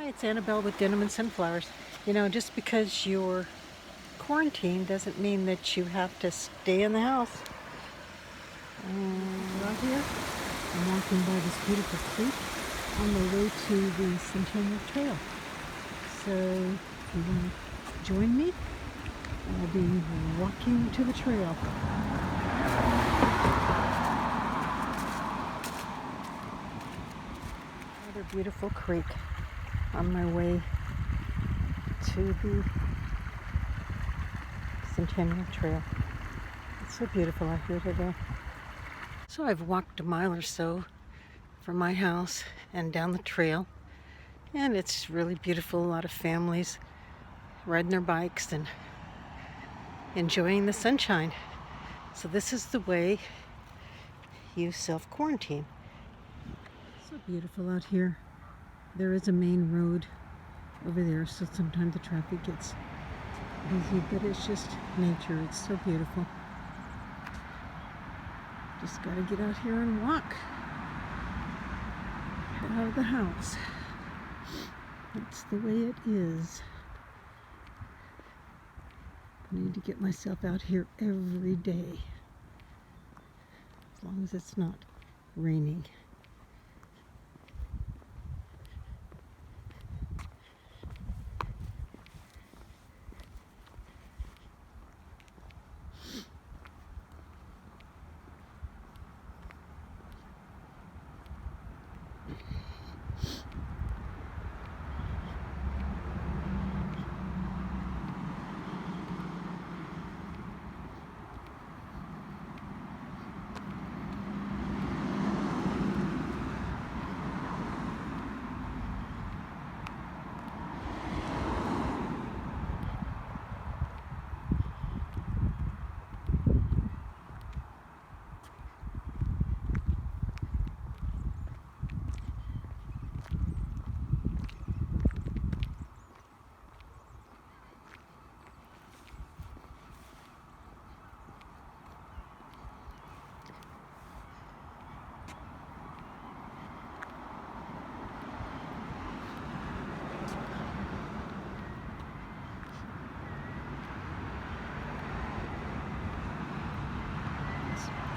It's Annabelle with Denim and Sunflowers. You know, just because you're quarantined doesn't mean that you have to stay in the house. Right here, I'm walking by this beautiful creek on the way to the Centennial Trail. So if you want to join me, I'll be walking to the trail. Another beautiful creek on my way to the Centennial Trail. It's so beautiful out here today. So I've walked a mile or so from my house and down the trail, and it's really beautiful. A lot of families riding their bikes and enjoying the sunshine. So this is the way you self-quarantine. So beautiful out here. There is a main road over there, so sometimes the traffic gets busy, but it's just nature. It's so beautiful. Just gotta get out here and walk. Get out of the house. That's the way it is. I need to get myself out here every day, as long as it's not raining.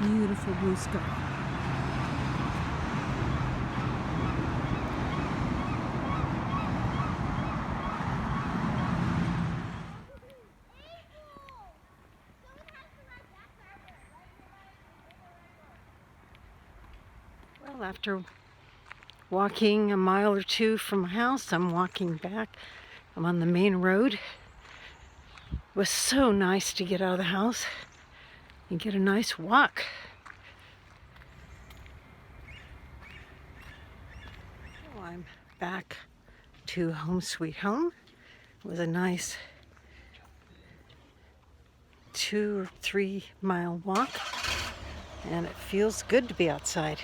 Beautiful blue sky. Well, after walking a mile or two from my house, I'm walking back. I'm on the main road. It was so nice to get out of the house and get a nice walk. So I'm back to home sweet home. It was a nice 2 or 3 mile walk, and it feels good to be outside.